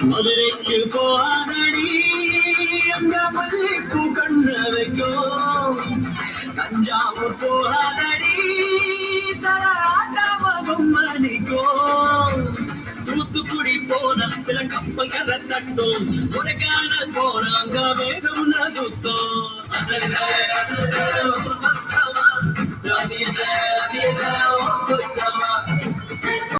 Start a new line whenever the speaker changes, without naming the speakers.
மதுரைக்கு போகாதடி அங்க மல்லிப்பூ கண்ணு வைக்கும். தஞ்சாவூர் போகாதடி தலாட்டாமகம் மணிக்கும். தூத்துக்குடி போன சில கப்பல்களை தட்டும். உனக்கான போன அங்க வேகம் சுத்தம்.